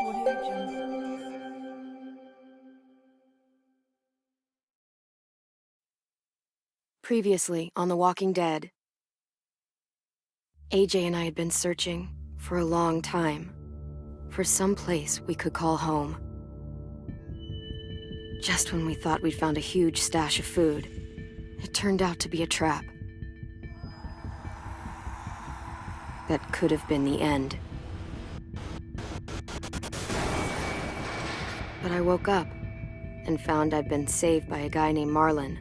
Audio Jungle. Previously on The Walking Dead, AJ and I had been searching for a long time for some place we could call home. Just when we thought we'd found a huge stash of food, it turned out to be a trap. That could have been the end. But I woke up and found I'd been saved by a guy named Marlon,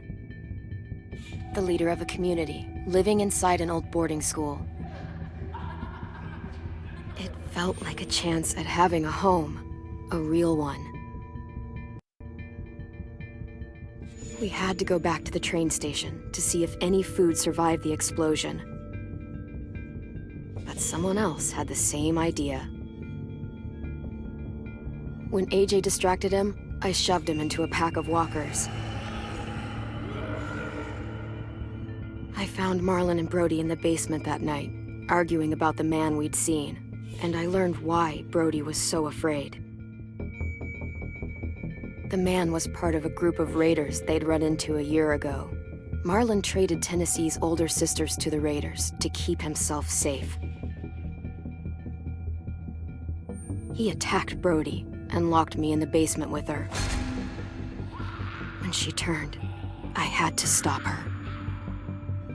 the leader of a community living inside an old boarding school. It felt like a chance at having a home, a real one. We had to go back to the train station to see if any food survived the explosion. But someone else had the same idea. When AJ distracted him, I shoved him into a pack of walkers. I found Marlon and Brody in the basement that night, arguing about the man we'd seen, and I learned why Brody was so afraid. The man was part of a group of raiders they'd run into a year ago. Marlon traded Tennessee's older sisters to the raiders to keep himself safe. He attacked Brody and locked me in the basement with her. When she turned, I had to stop her.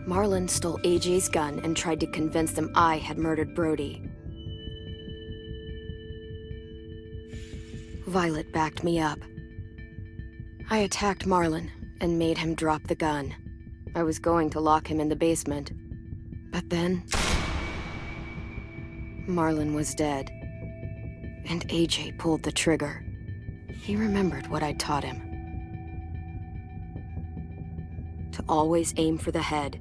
Marlon stole AJ's gun and tried to convince them I had murdered Brody. Violet backed me up. I attacked Marlon and made him drop the gun. I was going to lock him in the basement. But then, Marlon was dead. And AJ pulled the trigger. He remembered what I'd taught him. To always aim for the head.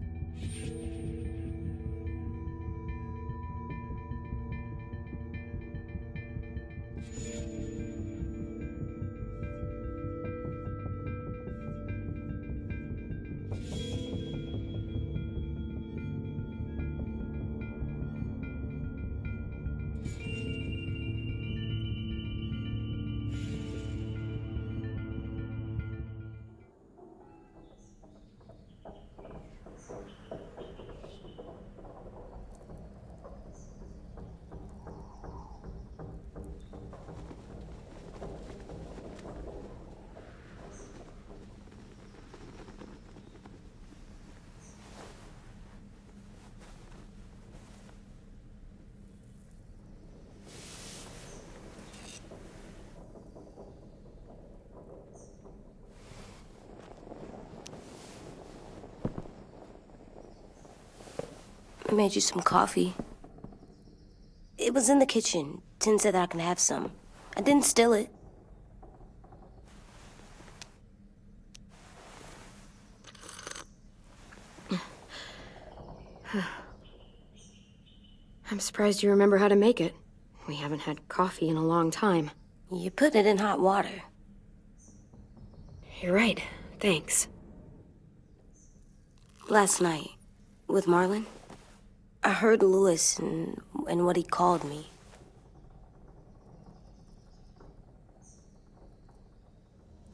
I made you some coffee. It was in the kitchen. Tin said that I can have some. I didn't steal it. I'm surprised you remember how to make it. We haven't had coffee in a long time. You put it in hot water. You're right. Thanks. Last night, with Marlon, I heard Lewis and what he called me.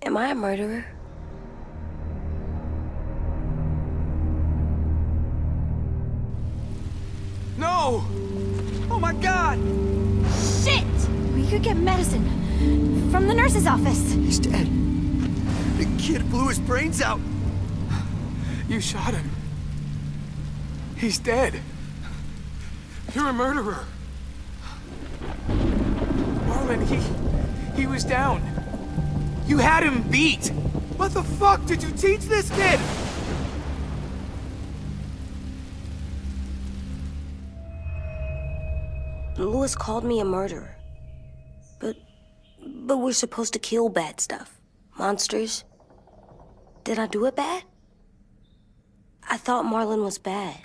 Am I a murderer? No! Oh my God! Shit! We could get medicine from the nurse's office. He's dead. The kid blew his brains out. You shot him. He's dead. You're a murderer. Marlon, he was down. You had him beat. What the fuck did you teach this kid? Lewis called me a murderer. But we're supposed to kill bad stuff. Monsters. Did I do it bad? I thought Marlon was bad.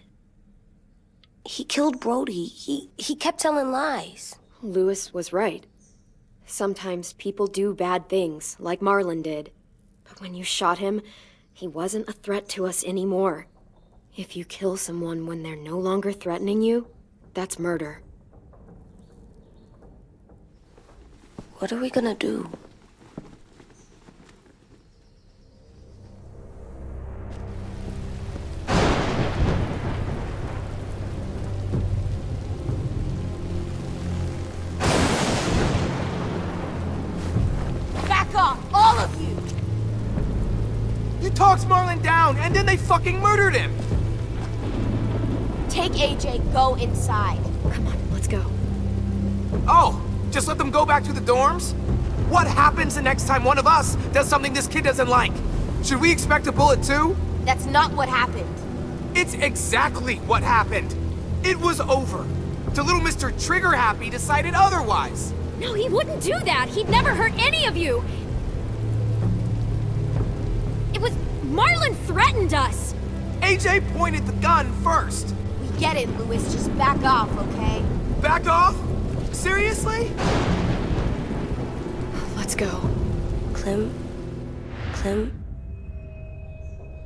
He killed Brody. He kept telling lies. Lewis was right. Sometimes people do bad things, like Marlon did. But when you shot him, he wasn't a threat to us anymore. If you kill someone when they're no longer threatening you, that's murder. What are we gonna do? Back off, all of you! You talked Marlon down, and then they fucking murdered him! Take AJ, go inside. Come on, let's go. Oh, just let them go back to the dorms? What happens the next time one of us does something this kid doesn't like? Should we expect a bullet too? That's not what happened. It's exactly what happened. It was over. The little Mr. Trigger Happy decided otherwise. No, he wouldn't do that. He'd never hurt any of you. It was... Marlon threatened us. AJ pointed the gun first. We get it, Louis. Just back off, okay? Back off? Seriously? Let's go. Clem?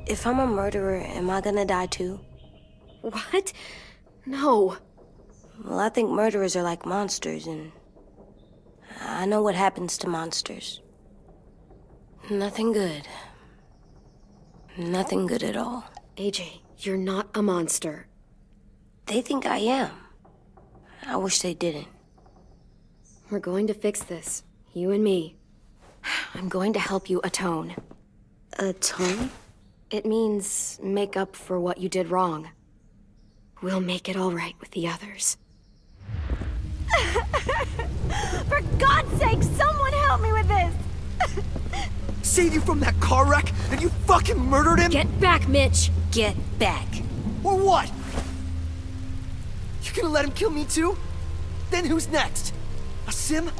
If I'm a murderer, am I gonna die too? What? No. Well, I think murderers are like monsters, and I know what happens to monsters. Nothing good. Nothing good at all. AJ, you're not a monster. They think I am. I wish they didn't. We're going to fix this. You and me. I'm going to help you atone. Atone? It means make up for what you did wrong. We'll make it all right with the others. For God's sake, someone help me with this! Saved you from that car wreck, and you fucking murdered him? Get back, Mitch! Get back. Or what? You gonna let him kill me too? Then who's next? A Sim?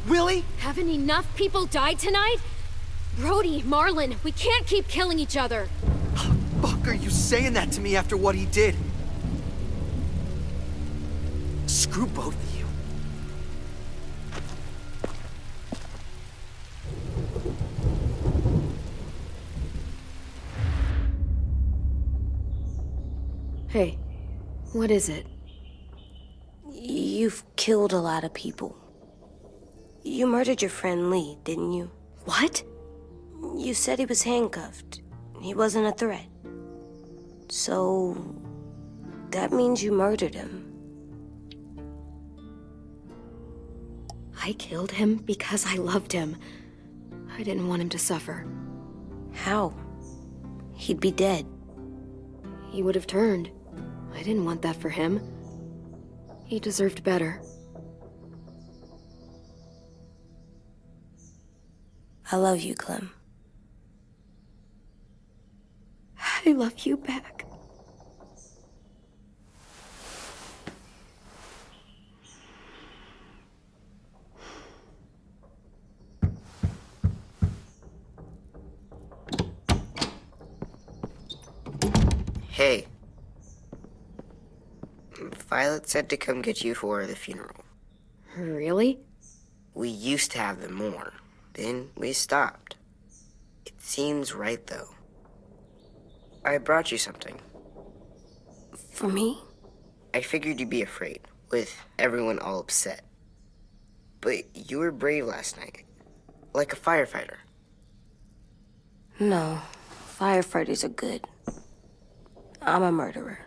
Willie? Haven't enough people died tonight? Brody, Marlon, we can't keep killing each other. Fuck are you saying that to me after what he did? Screw both of you. Hey, what is it? You've killed a lot of people. You murdered your friend Lee, didn't you? What? You said he was handcuffed. He wasn't a threat. So... that means you murdered him. I killed him because I loved him. I didn't want him to suffer. How? He'd be dead. He would have turned. I didn't want that for him. He deserved better. I love you, Clem. I love you back. Hey. Violet said to come get you for the funeral. Really? We used to have them more. Then we stopped. It seems right, though. I brought you something. For me? I figured you'd be afraid, with everyone all upset. But you were brave last night. Like a firefighter. No. Firefighters are good. I'm a murderer.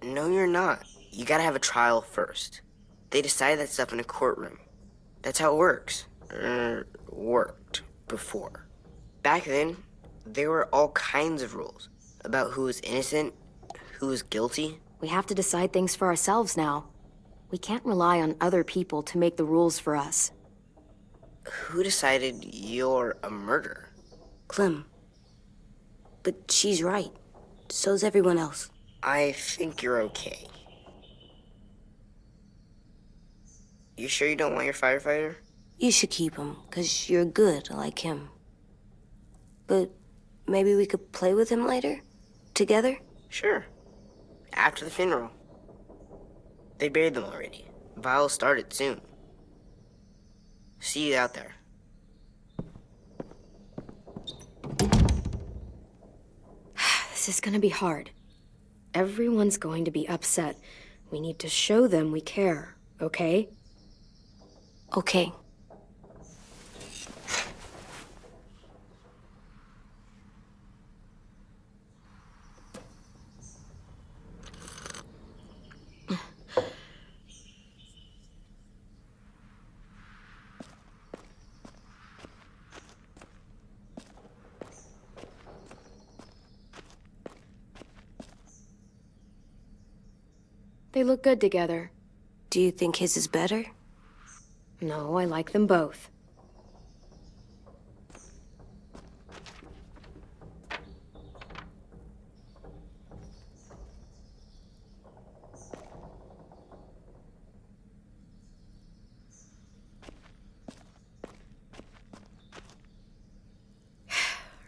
No, you're not. You gotta have a trial first. They decide that stuff in a courtroom. That's how it works. Worked before. Back then, there were all kinds of rules about who was innocent, who was guilty. We have to decide things for ourselves now. We can't rely on other people to make the rules for us. Who decided you're a murderer? Clem. But she's right. So's everyone else. I think you're okay. You sure you don't want your firefighter? You should keep him, 'cause you're good like him. But maybe we could play with him later? Together? Sure. After the funeral. They buried them already. Vile'll start it soon. See you out there. This is gonna be hard. Everyone's going to be upset. We need to show them we care, okay? Okay. They look good together. Do you think his is better? No, I like them both.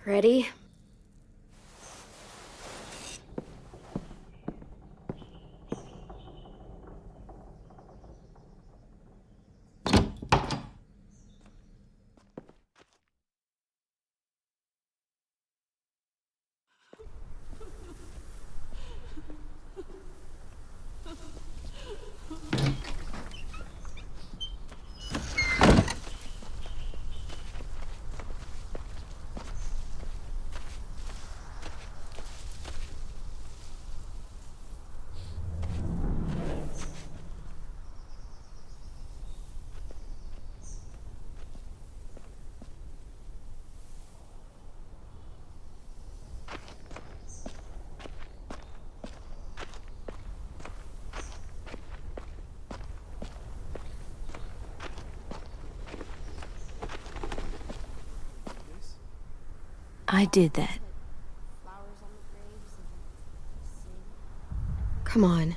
Ready? I did that. Come on.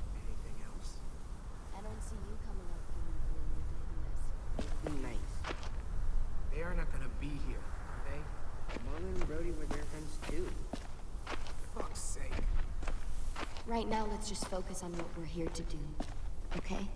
Nice. They are not gonna be here, are they? Marlon and Brody were their friends too. For fuck's sake. Right now, let's just focus on what we're here to do. Okay?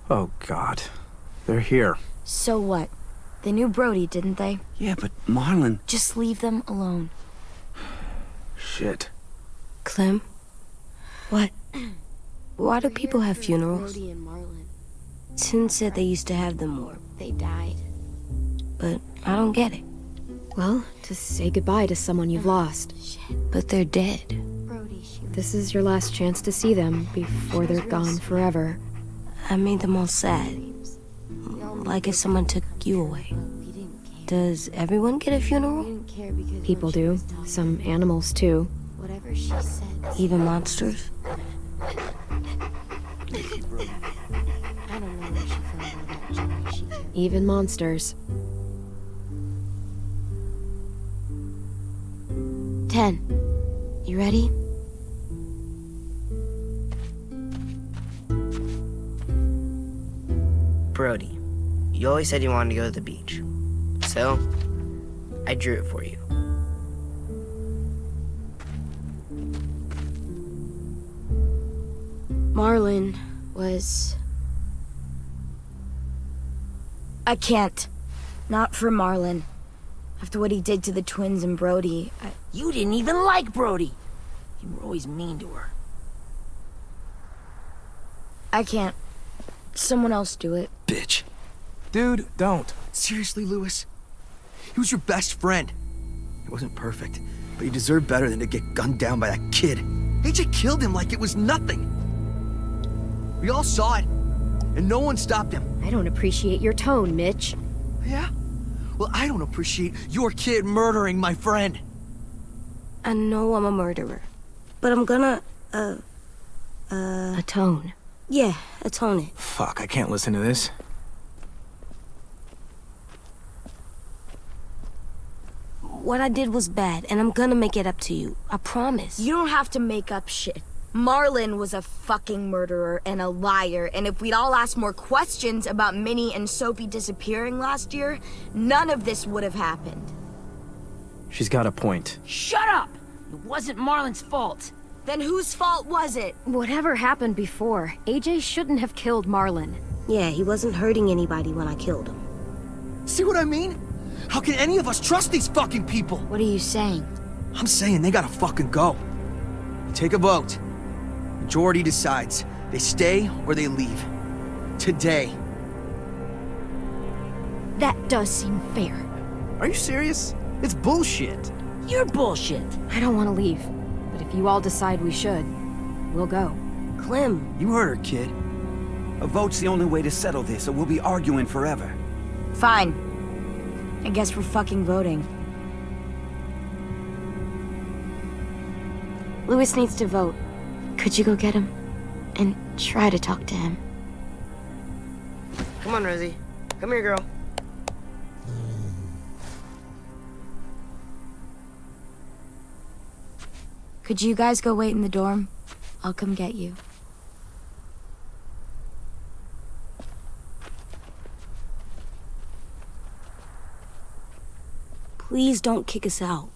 Oh, God. They're here. So what? They knew Brody, didn't they? Yeah, but Marlon... Just leave them alone. Shit. Clem? What? Why do people have funerals? Brody and Marlon. Sin said they used to have them more, They died. but I don't get it. Well, to say goodbye to someone you've lost. But they're dead. Brody, she This is your last chance to see them before they're gone forever. I made them all sad. Like if someone took you away. we didn't care. Does everyone get a We funeral? didn't care because People when she do. was telling Some animals, too. whatever she said. Even monsters? I don't know where she found all that junk she did. Even monsters. 10. You ready? Brody, you always said you wanted to go to the beach. So, I drew it for you. Marlon was... I can't. Not for Marlon. After what he did to the twins and Brody, You didn't even like Brody. You were always mean to her. I can't. Someone else do it. Bitch. Dude, don't. Seriously, Lewis? He was your best friend. He wasn't perfect, but he deserved better than to get gunned down by that kid. AJ killed him like it was nothing. We all saw it, and no one stopped him. I don't appreciate your tone, Mitch. Yeah? Well, I don't appreciate your kid murdering my friend. I know I'm a murderer. But I'm gonna, Atone. yeah, atone it. Fuck, I can't listen to this. What I did was bad, and I'm gonna make it up to you. I promise. You don't have to make up shit. Marlon was a fucking murderer and a liar, and if we'd all asked more questions about Minnie and Sophie disappearing last year, none of this would have happened. She's got a point. Shut up! It wasn't Marlon's fault. Then whose fault was it? Whatever happened before, AJ shouldn't have killed Marlon. Yeah, he wasn't hurting anybody when I killed him. See what I mean? How can any of us trust these fucking people? What are you saying? I'm saying they gotta fucking go. Take a vote. Majority decides. They stay or they leave. Today. That does seem fair. Are you serious? It's bullshit. You're bullshit. I don't want to leave, but if you all decide we should, we'll go. Clem, You heard her, kid. A vote's the only way to settle this, or we'll be arguing forever. Fine. I guess we're fucking voting. Louis needs to vote. Could you go get him? And try to talk to him. Come on, Rosie. Come here, girl. Could you guys go wait in the dorm? I'll come get you. please don't kick us out.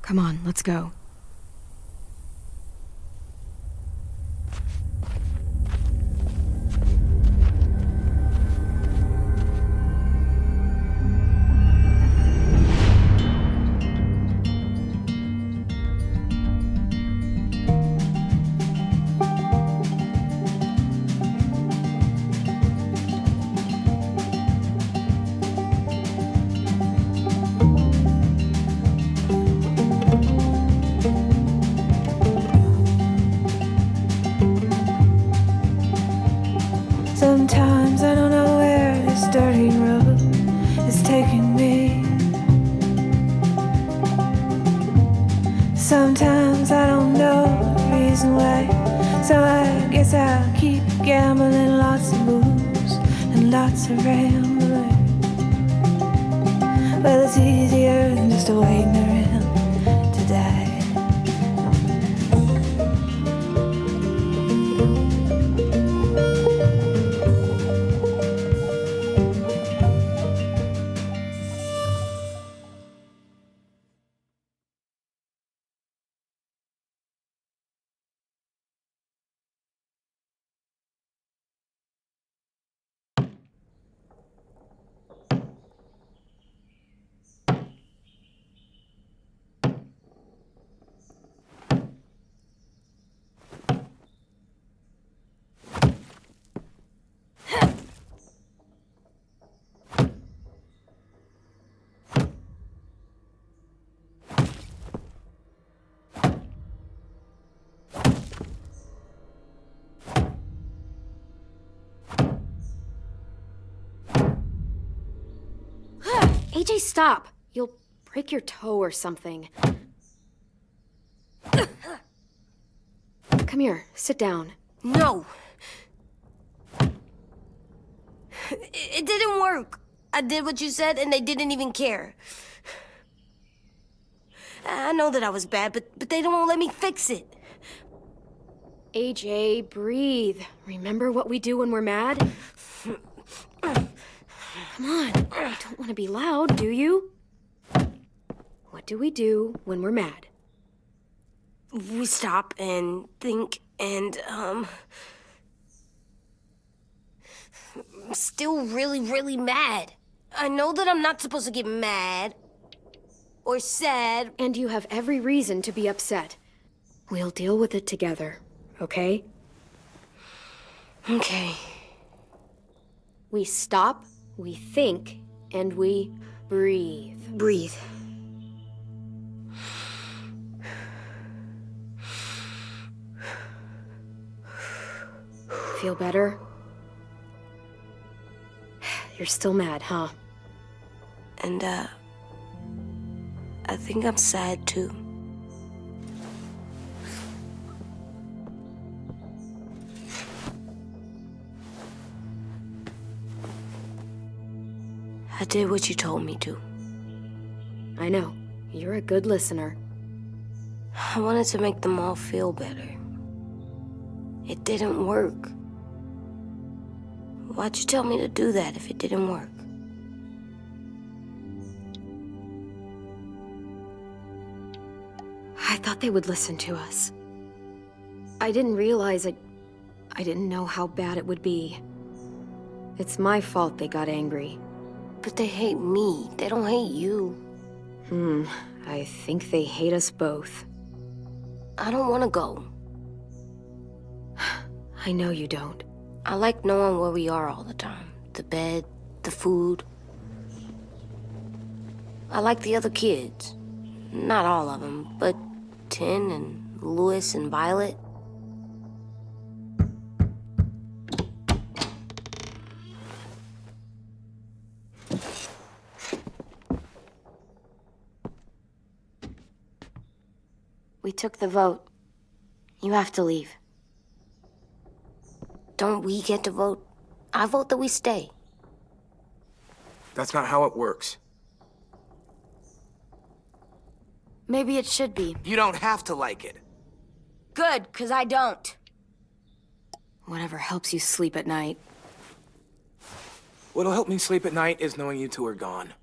Come on, let's go. Sometimes I don't know where this dirty road is taking me. Sometimes I don't know the reason why, so I guess I'll keep gambling, lots of moves and lots of rambling. Well, it's easier than just waiting around to die. AJ, stop! You'll break your toe or something. Come here, sit down. No. It didn't work. I did what you said and they didn't even care. I know that I was bad, but they don't let me fix it. AJ, breathe. Remember what we do when we're mad? Come on, you don't want to be loud, do you? What do we do when we're mad? We stop and think and, I'm still really, really mad. I know that I'm not supposed to get mad or sad. And you have every reason to be upset. We'll deal with it together, okay? Okay. We stop, we think, and we breathe. Breathe. Feel better? You're still mad, huh? And, I think I'm sad too. I did what you told me to. I know. You're a good listener. I wanted to make them all feel better. It didn't work. Why'd you tell me to do that if it didn't work? I thought they would listen to us. I didn't realize I didn't know how bad it would be. It's my fault they got angry. But they hate me. They don't hate you. I think they hate us both. I don't want to go. I know you don't. I like knowing where we are all the time. The bed, the food. I like the other kids. Not all of them, but Tin and Louis and Violet. We took the vote. You have to leave. Don't we get to vote? I vote that we stay. That's not how it works. Maybe it should be. You don't have to like it. Good, 'cause I don't. Whatever helps you sleep at night. What'll help me sleep at night is knowing you two are gone.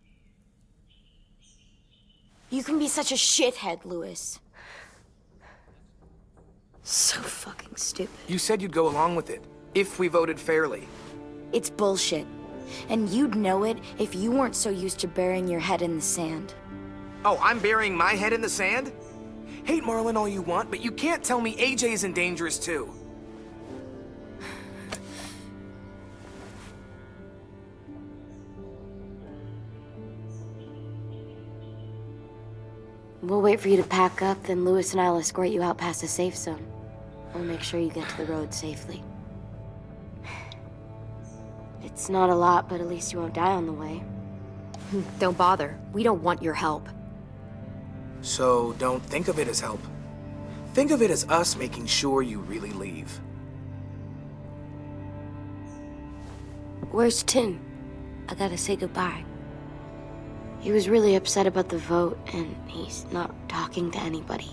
You can be such a shithead, Louis. So fucking stupid. You said you'd go along with it, if we voted fairly. It's bullshit. And you'd know it if you weren't so used to burying your head in the sand. Oh, I'm burying my head in the sand? Hate Marlon all you want, but you can't tell me AJ isn't dangerous too. We'll wait for you to pack up, then Louis and I'll escort you out past the safe zone. We'll make sure you get to the road safely. It's not a lot, but at least you won't die on the way. Don't bother. We don't want your help. So don't think of it as help. Think of it as us making sure you really leave. Where's Tin? I gotta say goodbye. He was really upset about the vote, and he's not talking to anybody.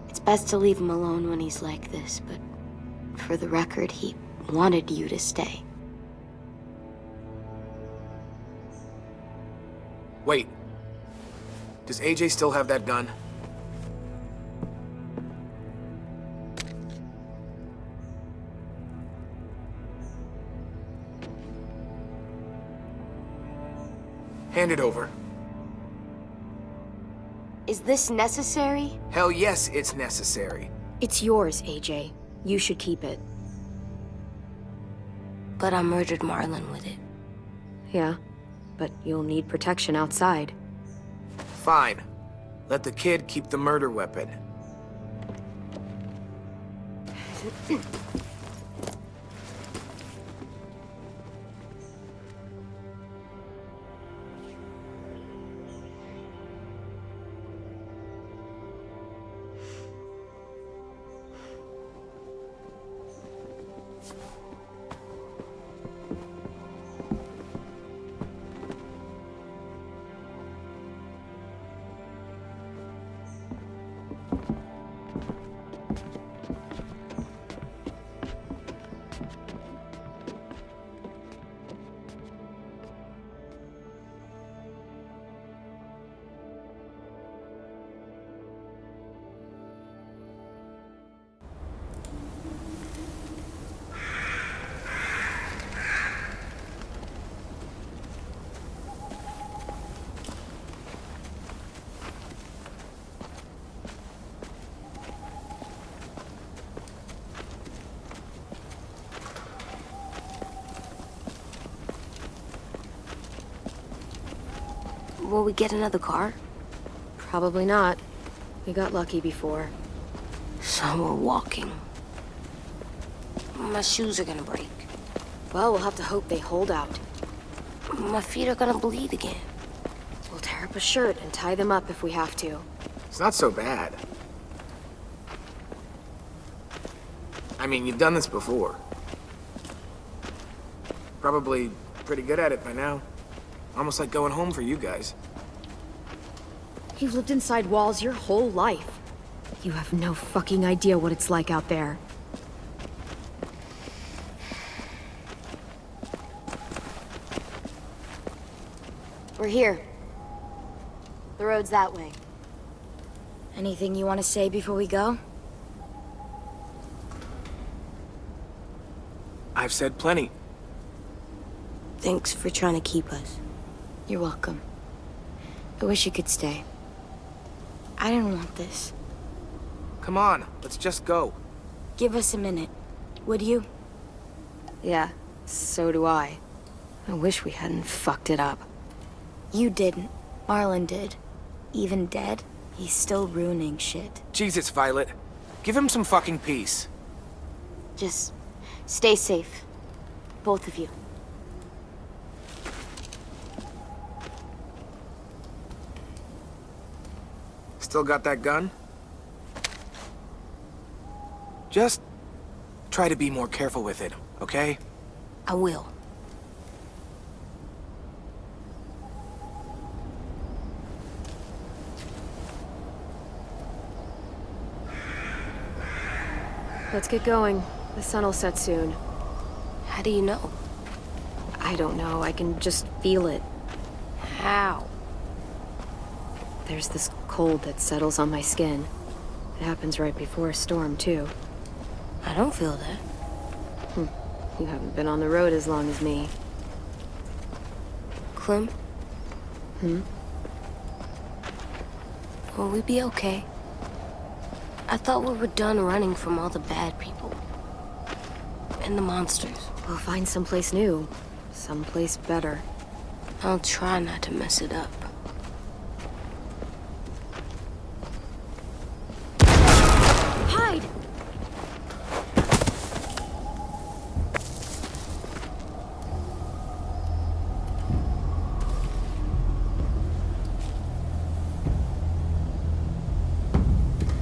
It's best to leave him alone when he's like this, but for the record, he wanted you to stay. Wait. Does AJ still have that gun? Hand it over. Is this necessary? Hell yes, it's necessary. It's yours, AJ. You should keep it. But I murdered Marlon with it. Yeah, but you'll need protection outside. Fine. Let the kid keep the murder weapon. Will we get another car? Probably not. We got lucky before. So we're walking. My shoes are gonna break. Well, we'll have to hope they hold out. My feet are gonna bleed again. We'll tear up a shirt and tie them up if we have to. It's not so bad. I mean, you've done this before. Probably pretty good at it by now. Almost like going home for you guys. You've lived inside walls your whole life. You have no fucking idea what it's like out there. We're here. The road's that way. Anything you want to say before we go? I've said plenty. Thanks for trying to keep us. You're welcome. I wish you could stay. I didn't want this. Come on, let's just go. Give us a minute. Would you? Yeah, so do I. I wish we hadn't fucked it up. You didn't. Marlon did. Even dead, he's still ruining shit. Jesus, Violet. Give him some fucking peace. Just stay safe. Both of you. Still got that gun? Just try to be more careful with it, okay? I will. Let's get going. The sun will set soon. How do you know? I don't know, I can just feel it. How? There's this cold that settles on my skin. It happens right before a storm, too. I don't feel that. You haven't been on the road as long as me. Clem? Hmm? Will we be okay? I thought we were done running from all the bad people. And the monsters. We'll find someplace new. Someplace better. I'll try not to mess it up. Hide!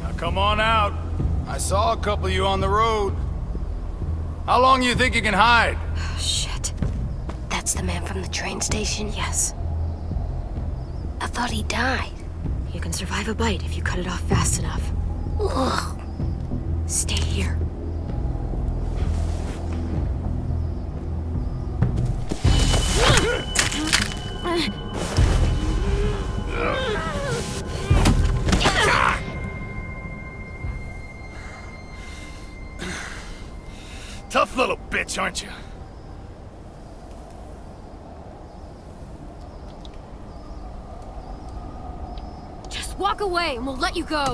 Now come on out. I saw a couple of you on the road. How long you think you can hide? Shit. That's the man from the train station? Yes. I thought he died. You can survive a bite if you cut it off fast enough. Ugh. Stay here. Tough little bitch, aren't you? Just walk away and we'll let you go.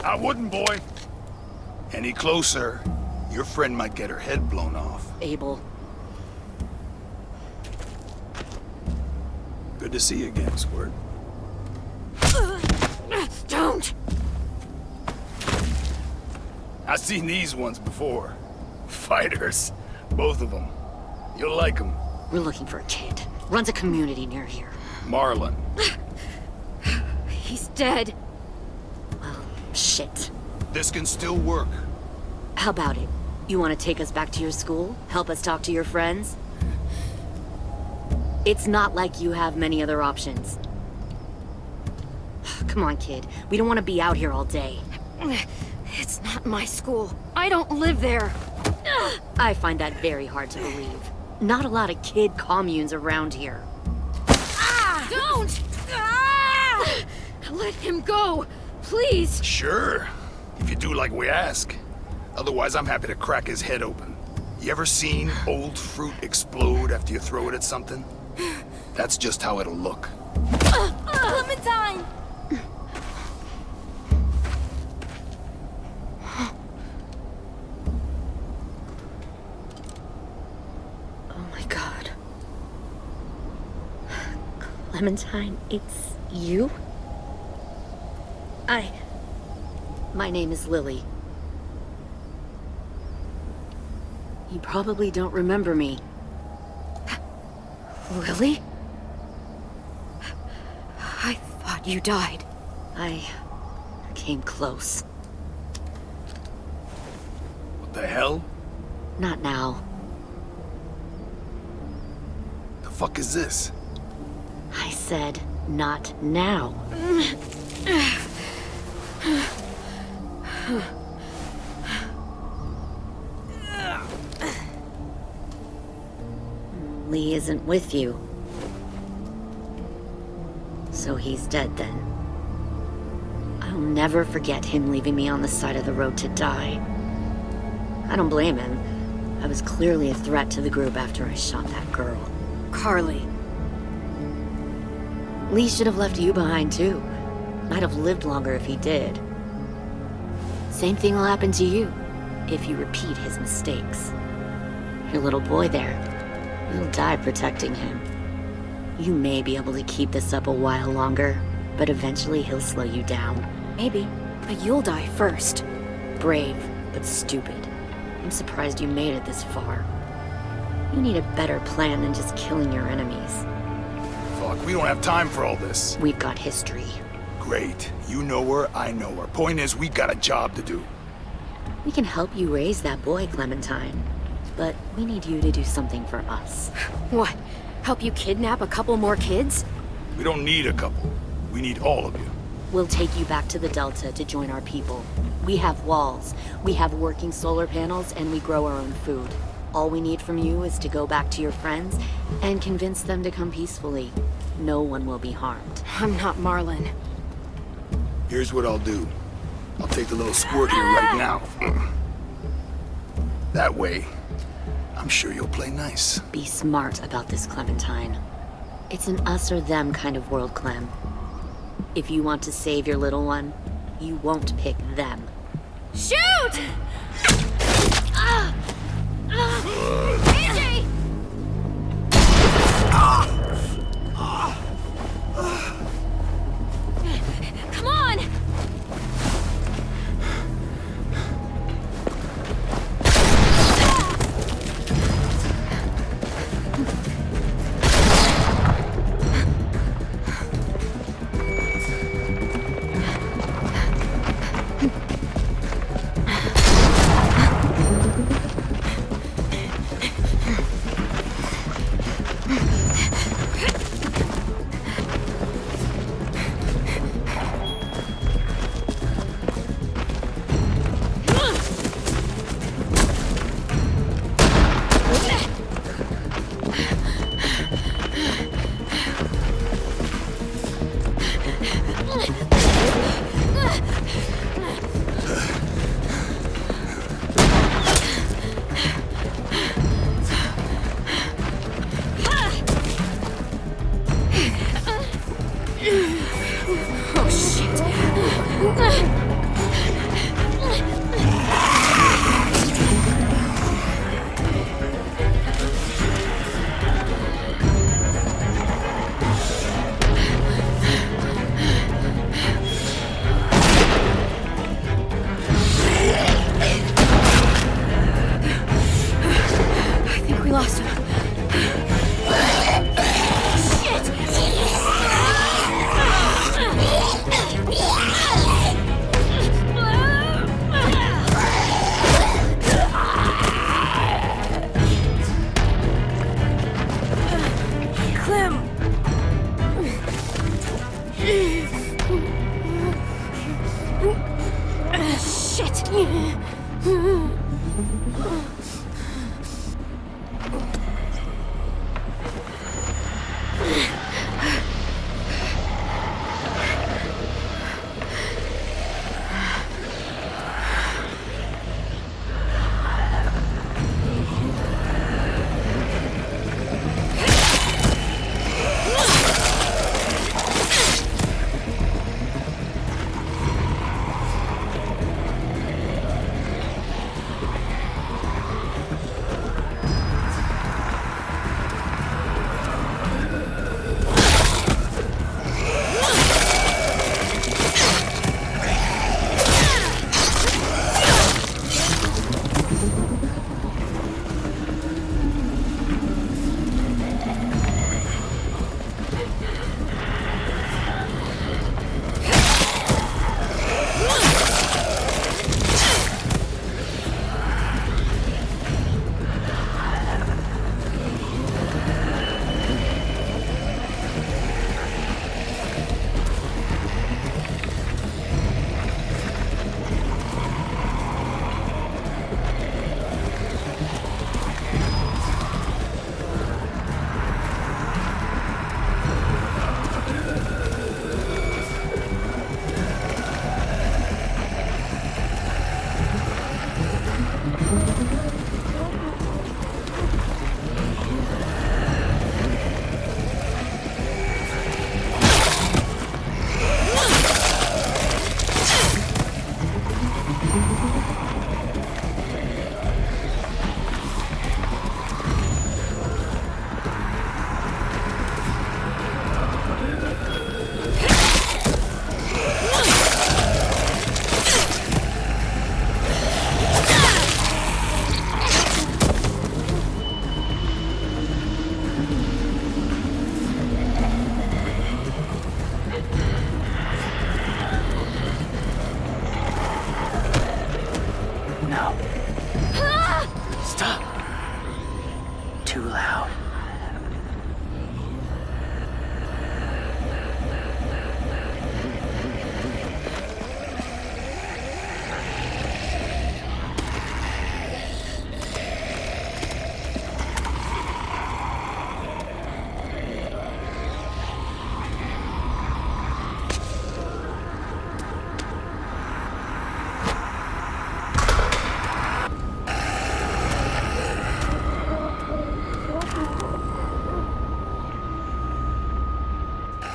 I wouldn't, boy. Any closer, your friend might get her head blown off. Abel. Good to see you again, Squirt. Don't! I've seen these ones before. Fighters. Both of them. You'll like them. We're looking for a kid. Runs a community near here. Marlon. He's dead. Well, shit. This can still work. How about it? You want to take us back to your school? Help us talk to your friends? It's not like you have many other options. Come on, kid. We don't want to be out here all day. It's not my school. I don't live there. I find that very hard to believe. Not a lot of kid communes around here. Don't! Let him go, please. Sure. If you do like we ask. Otherwise, I'm happy to crack his head open. You ever seen old fruit explode after you throw it at something? That's just how it'll look. Clementine! Oh my god. Clementine, it's you? My name is Lily. You probably don't remember me. Lily? I thought you died. I came close. What the hell? Not now. The fuck is this? I said, not now. Lee isn't with you. So he's dead then. I'll never forget him leaving me on the side of the road to die. I don't blame him. I was clearly a threat to the group after I shot that girl. Carly. Lee should have left you behind too. Might have lived longer if he did. Same thing will happen to you, if you repeat his mistakes. Your little boy there, you'll die protecting him. You may be able to keep this up a while longer, but eventually he'll slow you down. Maybe, but you'll die first. Brave, but stupid. I'm surprised you made it this far. You need a better plan than just killing your enemies. Fuck, we don't have time for all this. We've got history. Great. You know her, I know her. Point is, we got a job to do. We can help you raise that boy, Clementine. But we need you to do something for us. What? Help you kidnap a couple more kids? We don't need a couple. We need all of you. We'll take you back to the Delta to join our people. We have walls, we have working solar panels, and we grow our own food. All we need from you is to go back to your friends and convince them to come peacefully. No one will be harmed. I'm not Marlon. Here's what I'll do. I'll take the little squirt here right now. That way, I'm sure you'll play nice. Be smart about this, Clementine. It's an us or them kind of world, Clem. If you want to save your little one, you won't pick them. Shoot! AJ! Come on! now. Stop. Too loud.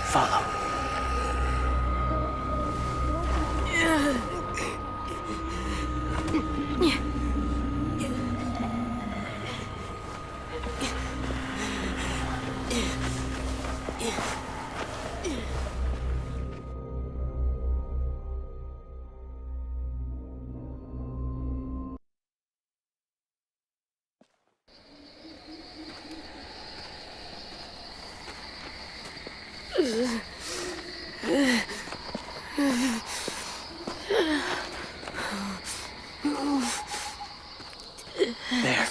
Follow. There.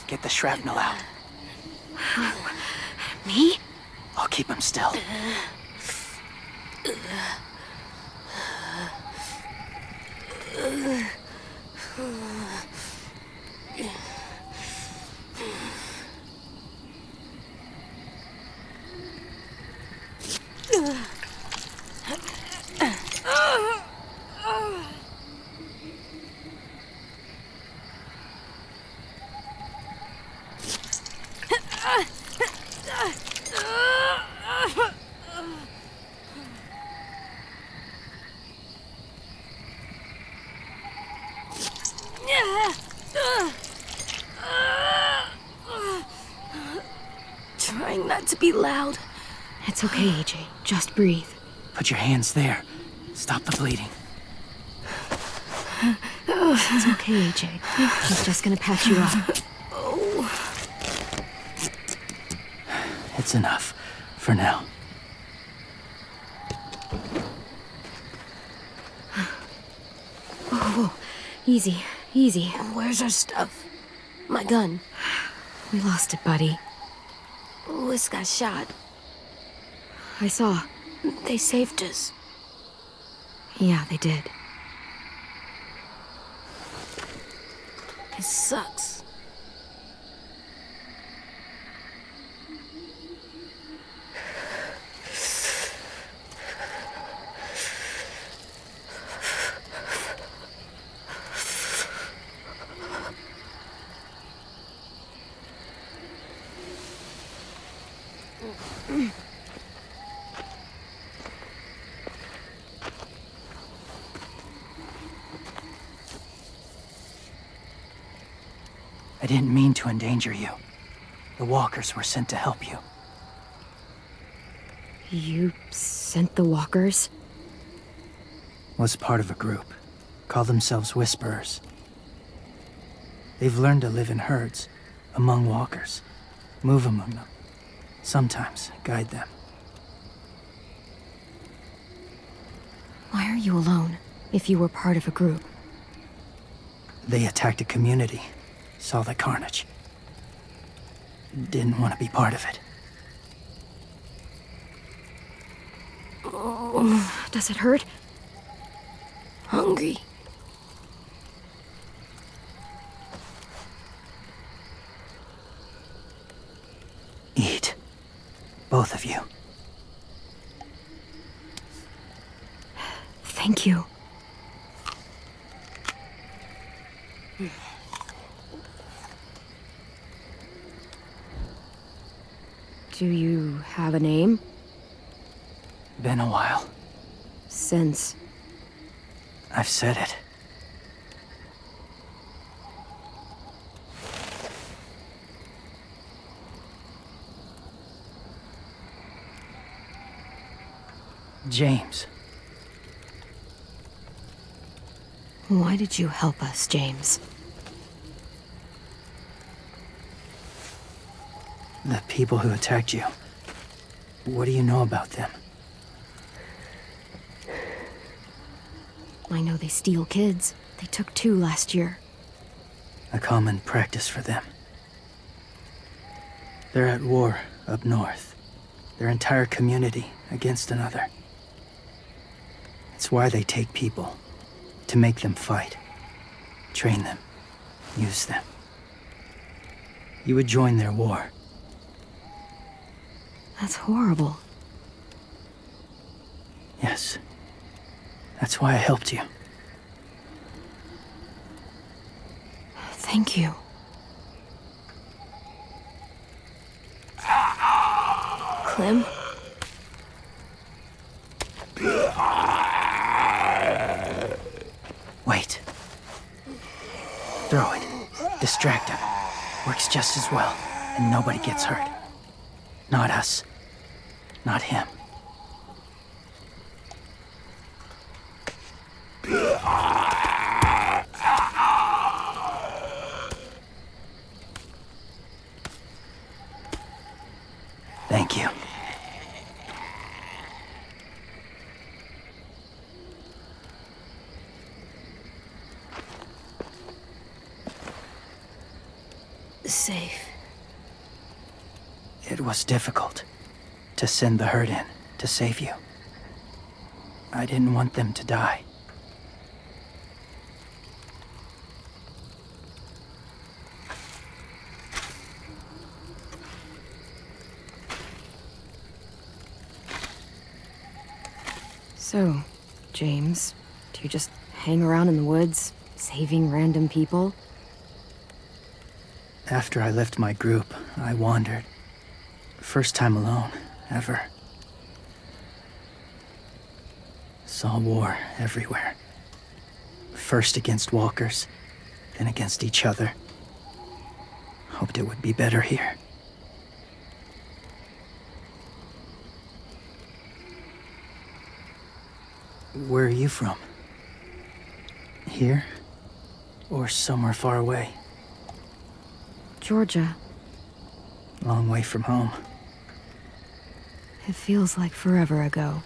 Get the shrapnel out. Me? I'll keep him still. Trying not to be loud. It's okay, AJ. Just breathe. Put your hands there. Stop the bleeding. It's okay, AJ. He's just gonna patch you up. It's enough. For now. Whoa. Easy. Easy. Where's our stuff? My gun. We lost it, buddy. Louis got shot. I saw. They saved us. Yeah, they did. It sucks. I didn't mean to endanger you. The walkers were sent to help you. You sent the walkers? Was part of a group. Call themselves Whisperers. They've learned to live in herds, among walkers. Move among them. Sometimes guide them. Why are you alone, if you were part of a group? They attacked a community. Saw the carnage. Didn't want to be part of it. Does it hurt? Hungry. Eat. Both of you. Thank you. Do you have a name? Been a while. Since... I've said it. James. Why did you help us, James? The people who attacked you. What do you know about them? I know they steal kids. They took 2 last year. A common practice for them. They're at war up north. Their entire community against another. It's why they take people. To make them fight. Train them. Use them. You would join their war. That's horrible. Yes. That's why I helped you. Thank you. Clem? Wait. Throw it. Distract him. Works just as well, and nobody gets hurt. Not us. Not him. Thank you. Safe. It was difficult to send the herd in to save you. I didn't want them to die. So, James, do you just hang around in the woods, saving random people? After I left my group, I wandered. First time alone, ever. Saw war everywhere. First against walkers, then against each other. Hoped it would be better here. Where are you from? Here? Or somewhere far away? Georgia. Long way from home. It feels like forever ago.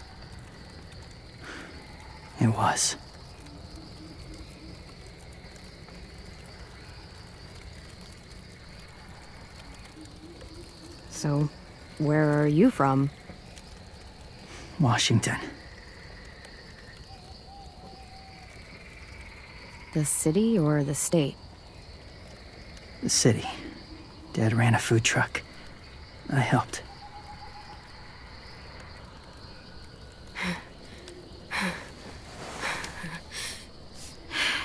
It was. So, where are you from? Washington. The city or the state? The city. Dad ran a food truck. I helped.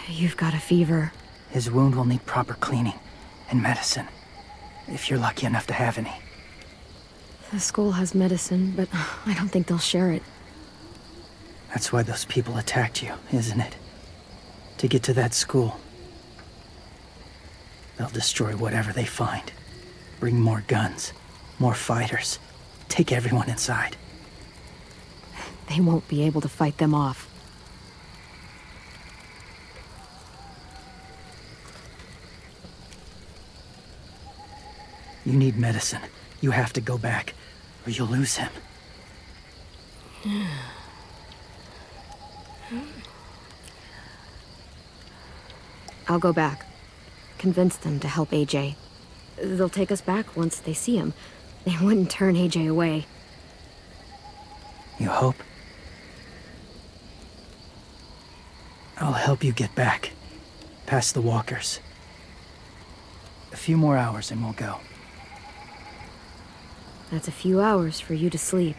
You've got a fever. His wound will need proper cleaning and medicine. If you're lucky enough to have any. The school has medicine, but I don't think they'll share it. That's why those people attacked you, isn't it? To get to that school. They'll destroy whatever they find. Bring more guns, more fighters. Take everyone inside. They won't be able to fight them off. You need medicine. You have to go back, or you'll lose him. I'll go back. Convince them to help AJ. They'll take us back once they see him. They wouldn't turn AJ away. You hope? I'll help you get back. Past the walkers. A few more hours and we'll go. That's a few hours for you to sleep.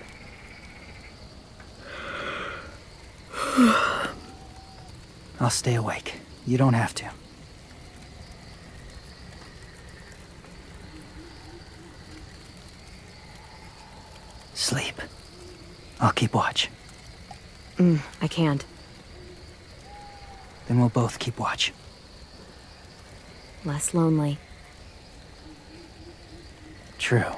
I'll stay awake. You don't have to. Sleep. I'll keep watch. I can't. Then we'll both keep watch. Less lonely. True.